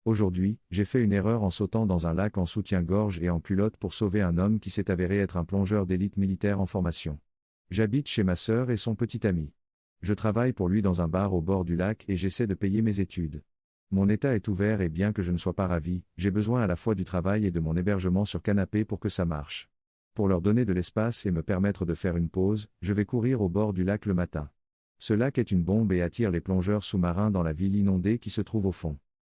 Aujourd'hui, j'ai fait une erreur en sautant dans un lac en soutien-gorge et en culotte pour sauver un homme qui s'est avéré être un plongeur d'élite militaire en formation. J'habite chez ma sœur et son petit ami. Je travaille pour lui dans un bar au bord du lac et j'essaie de payer mes études. Mon état est ouvert et bien que je ne sois pas ravi, j'ai besoin à la fois du travail et de mon hébergement sur canapé pour que ça marche. Pour leur donner de l'espace et me permettre de faire une pause, je vais courir au bord du lac le matin. Ce lac est une bombe et attire les plongeurs sous-marins dans la ville inondée qui se trouve au fond.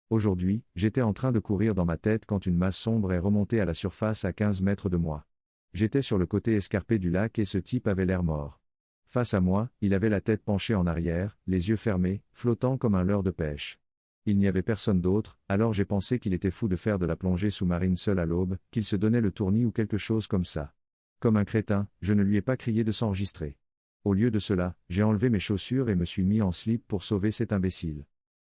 Aujourd'hui, j'étais en train de courir dans ma tête quand une masse sombre est remontée à la surface à 15 mètres de moi. J'étais sur le côté escarpé du lac et ce type avait l'air mort. Face à moi, il avait la tête penchée en arrière, les yeux fermés, flottant comme un leurre de pêche. Il n'y avait personne d'autre, alors j'ai pensé qu'il était fou de faire de la plongée sous-marine seul à l'aube, qu'il se donnait le tournis ou quelque chose comme ça. Comme un crétin, je ne lui ai pas crié de s'enregistrer. Au lieu de cela, j'ai enlevé mes chaussures et me suis mis en slip pour sauver cet imbécile.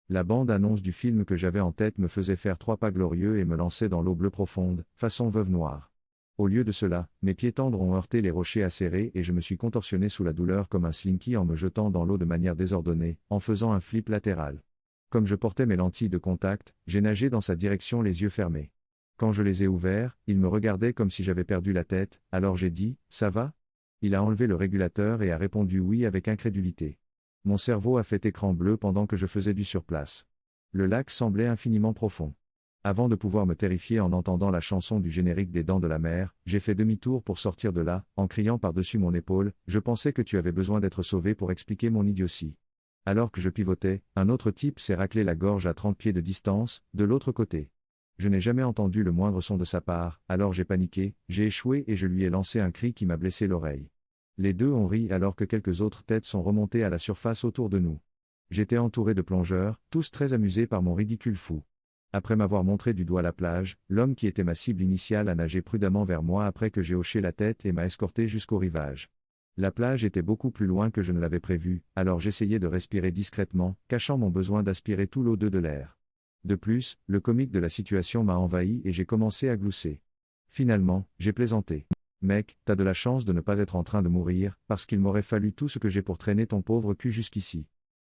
La bande-annonce du film que j'avais en tête me faisait faire 3 pas glorieux et me lancer dans l'eau bleue profonde, façon Veuve Noire. Au lieu de cela, mes pieds tendres ont heurté les rochers acérés et je me suis contorsionné sous la douleur comme un slinky en me jetant dans l'eau de manière désordonnée, en faisant un flip latéral. Comme je portais mes lentilles de contact, j'ai nagé dans sa direction les yeux fermés. Quand je les ai ouverts, il me regardait comme si j'avais perdu la tête, alors j'ai dit « Ça va ?» Il a enlevé le régulateur et a répondu oui avec incrédulité. Mon cerveau a fait écran bleu pendant que je faisais du surplace. Le lac semblait infiniment profond. Avant de pouvoir me terrifier en entendant la chanson du générique des Dents de la Mer, j'ai fait demi-tour pour sortir de là, en criant par-dessus mon épaule, je pensais que tu avais besoin d'être sauvé pour expliquer mon idiotie. Alors que je pivotais, un autre type s'est raclé la gorge à 30 pieds de distance, de l'autre côté. Je n'ai jamais entendu le moindre son de sa part, alors j'ai paniqué, j'ai échoué et je lui ai lancé un cri qui m'a blessé l'oreille. Les deux ont ri alors que quelques autres têtes sont remontées à la surface autour de nous. J'étais entouré de plongeurs, tous très amusés par mon ridicule fou. Après m'avoir montré du doigt la plage, l'homme qui était ma cible initiale a nagé prudemment vers moi après que j'ai hoché la tête et m'a escorté jusqu'au rivage. La plage était beaucoup plus loin que je ne l'avais prévu, alors j'essayais de respirer discrètement, cachant mon besoin d'aspirer tout l'eau de l'air. De plus, le comique de la situation m'a envahi et j'ai commencé à glousser. Finalement, j'ai plaisanté. Mec, t'as de la chance de ne pas être en train de mourir, parce qu'il m'aurait fallu tout ce que j'ai pour traîner ton pauvre cul jusqu'ici.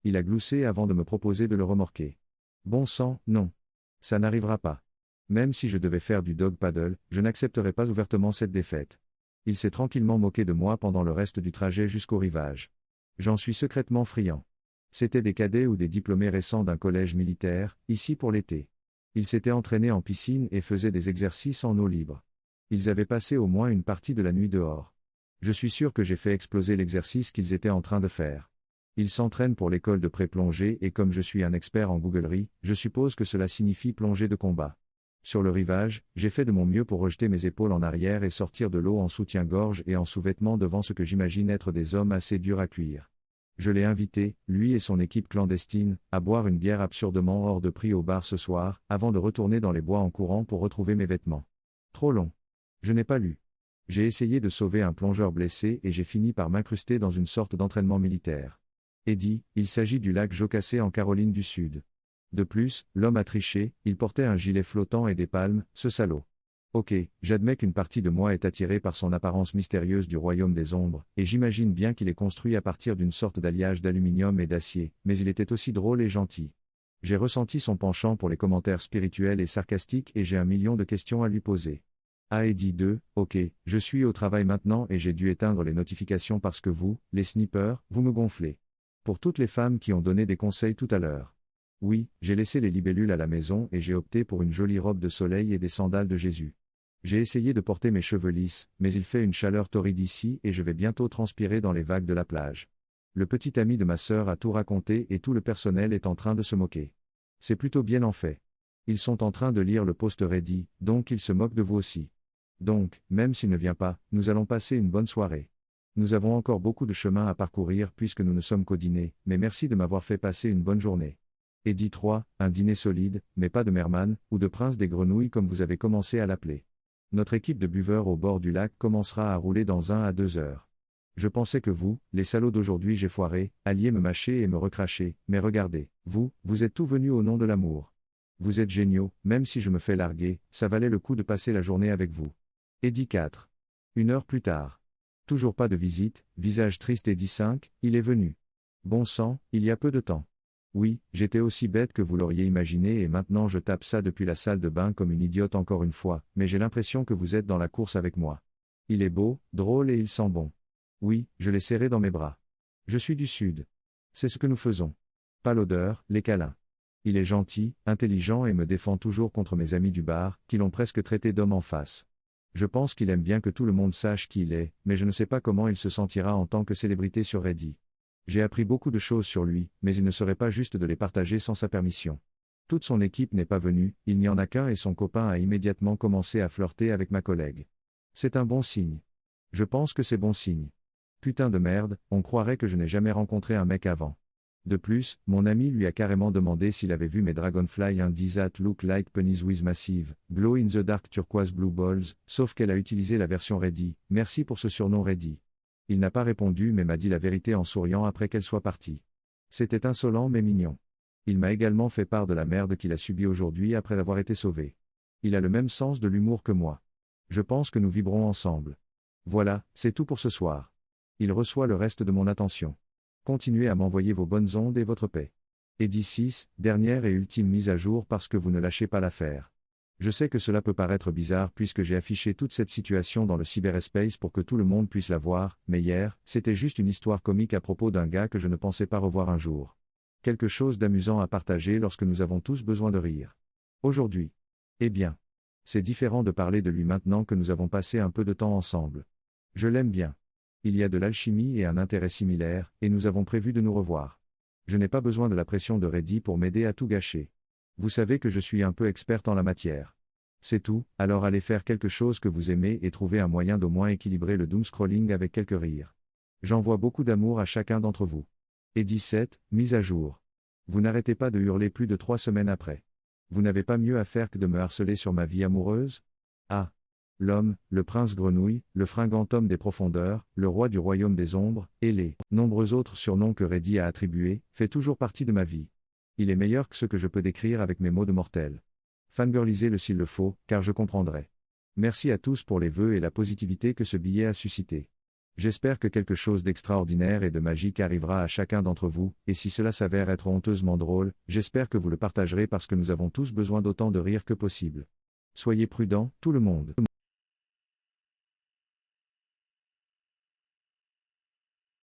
Il a gloussé avant de me proposer de le remorquer. Bon sang, non. Ça n'arrivera pas. Même si je devais faire du dog paddle, je n'accepterais pas ouvertement cette défaite. Il s'est tranquillement moqué de moi pendant le reste du trajet jusqu'au rivage. J'en suis secrètement friand. C'étaient des cadets ou des diplômés récents d'un collège militaire, ici pour l'été. Ils s'étaient entraînés en piscine et faisaient des exercices en eau libre. Ils avaient passé au moins une partie de la nuit dehors. Je suis sûr que j'ai fait exploser l'exercice qu'ils étaient en train de faire. Ils s'entraînent pour l'école de pré-plongée et comme je suis un expert en googlerie, je suppose que cela signifie plongée de combat. Sur le rivage, j'ai fait de mon mieux pour rejeter mes épaules en arrière et sortir de l'eau en soutien-gorge et en sous-vêtements devant ce que j'imagine être des hommes assez durs à cuire. Je l'ai invité, lui et son équipe clandestine, à boire une bière absurdement hors de prix au bar ce soir, avant de retourner dans les bois en courant pour retrouver mes vêtements. Trop long. Je n'ai pas lu. J'ai essayé de sauver un plongeur blessé et j'ai fini par m'incruster dans une sorte d'entraînement militaire. Eddie, il s'agit du lac Jocassee en Caroline du Sud. De plus, l'homme a triché, il portait un gilet flottant et des palmes, ce salaud. Ok, j'admets qu'une partie de moi est attirée par son apparence mystérieuse du royaume des ombres, et j'imagine bien qu'il est construit à partir d'une sorte d'alliage d'aluminium et d'acier, mais il était aussi drôle et gentil. J'ai ressenti son penchant pour les commentaires spirituels et sarcastiques et j'ai 1 million de questions à lui poser. Ah Eddie 2, ok, je suis au travail maintenant et j'ai dû éteindre les notifications parce que vous, les snipers, vous me gonflez. Pour toutes les femmes qui ont donné des conseils tout à l'heure. Oui, j'ai laissé les libellules à la maison et j'ai opté pour une jolie robe de soleil et des sandales de Jésus. J'ai essayé de porter mes cheveux lisses, mais il fait une chaleur torride ici et je vais bientôt transpirer dans les vagues de la plage. Le petit ami de ma sœur a tout raconté et tout le personnel est en train de se moquer. C'est plutôt bien en fait. Ils sont en train de lire le post Reddit, donc ils se moquent de vous aussi. Donc, même s'il ne vient pas, nous allons passer une bonne soirée. Nous avons encore beaucoup de chemin à parcourir puisque nous ne sommes qu'au dîner, mais merci de m'avoir fait passer une bonne journée. Eddie 3, un dîner solide, mais pas de merman, ou de prince des grenouilles comme vous avez commencé à l'appeler. Notre équipe de buveurs au bord du lac commencera à rouler dans 1 à 2 heures. Je pensais que vous, les salauds d'aujourd'hui j'ai foiré, alliez me mâcher et me recracher, mais regardez, vous êtes tout venus au nom de l'amour. Vous êtes géniaux, même si je me fais larguer, ça valait le coup de passer la journée avec vous. Eddie 4. 1 heure plus tard. Toujours pas de visite, visage triste Eddie 5, il est venu. Bon sang, il y a peu de temps. Oui, j'étais aussi bête que vous l'auriez imaginé et maintenant je tape ça depuis la salle de bain comme une idiote encore une fois, mais j'ai l'impression que vous êtes dans la course avec moi. Il est beau, drôle et il sent bon. Oui, je l'ai serré dans mes bras. Je suis du Sud. C'est ce que nous faisons. Pas l'odeur, les câlins. Il est gentil, intelligent et me défend toujours contre mes amis du bar, qui l'ont presque traité d'homme en face. Je pense qu'il aime bien que tout le monde sache qui il est, mais je ne sais pas comment il se sentira en tant que célébrité sur Reddit. J'ai appris beaucoup de choses sur lui, mais il ne serait pas juste de les partager sans sa permission. Toute son équipe n'est pas venue, il n'y en a qu'un et son copain a immédiatement commencé à flirter avec ma collègue. C'est un bon signe. Je pense que c'est bon signe. Putain de merde, on croirait que je n'ai jamais rencontré un mec avant. De plus, mon ami lui a carrément demandé s'il avait vu mes Dragonfly Indies that look like pennies with massive, glow in the dark turquoise blue balls, sauf qu'elle a utilisé la version Ready, merci pour ce surnom Ready. Il n'a pas répondu mais m'a dit la vérité en souriant après qu'elle soit partie. C'était insolent mais mignon. Il m'a également fait part de la merde qu'il a subie aujourd'hui après avoir été sauvé. Il a le même sens de l'humour que moi. Je pense que nous vibrons ensemble. Voilà, c'est tout pour ce soir. Il reçoit le reste de mon attention. Continuez à m'envoyer vos bonnes ondes et votre paix. Eddy 6, dernière et ultime mise à jour parce que vous ne lâchez pas l'affaire. Je sais que cela peut paraître bizarre puisque j'ai affiché toute cette situation dans le cyberespace pour que tout le monde puisse la voir, mais hier, c'était juste une histoire comique à propos d'un gars que je ne pensais pas revoir un jour. Quelque chose d'amusant à partager lorsque nous avons tous besoin de rire. Aujourd'hui. Eh bien. C'est différent de parler de lui maintenant que nous avons passé un peu de temps ensemble. Je l'aime bien. Il y a de l'alchimie et un intérêt similaire, et nous avons prévu de nous revoir. Je n'ai pas besoin de la pression de Reddit pour m'aider à tout gâcher. Vous savez que je suis un peu experte en la matière. C'est tout, alors allez faire quelque chose que vous aimez et trouver un moyen d'au moins équilibrer le doomscrolling avec quelques rires. J'envoie beaucoup d'amour à chacun d'entre vous. Et 17, mise à jour. Vous n'arrêtez pas de hurler plus de 3 semaines après. Vous n'avez pas mieux à faire que de me harceler sur ma vie amoureuse? Ah. L'homme, le prince grenouille, le fringant homme des profondeurs, le roi du royaume des ombres, et les nombreux autres surnoms que Reddit a attribués, fait toujours partie de ma vie. Il est meilleur que ce que je peux décrire avec mes mots de mortel. Fangirlisez-le s'il le faut, car je comprendrai. Merci à tous pour les vœux et la positivité que ce billet a suscité. J'espère que quelque chose d'extraordinaire et de magique arrivera à chacun d'entre vous, et si cela s'avère être honteusement drôle, j'espère que vous le partagerez parce que nous avons tous besoin d'autant de rire que possible. Soyez prudents, tout le monde.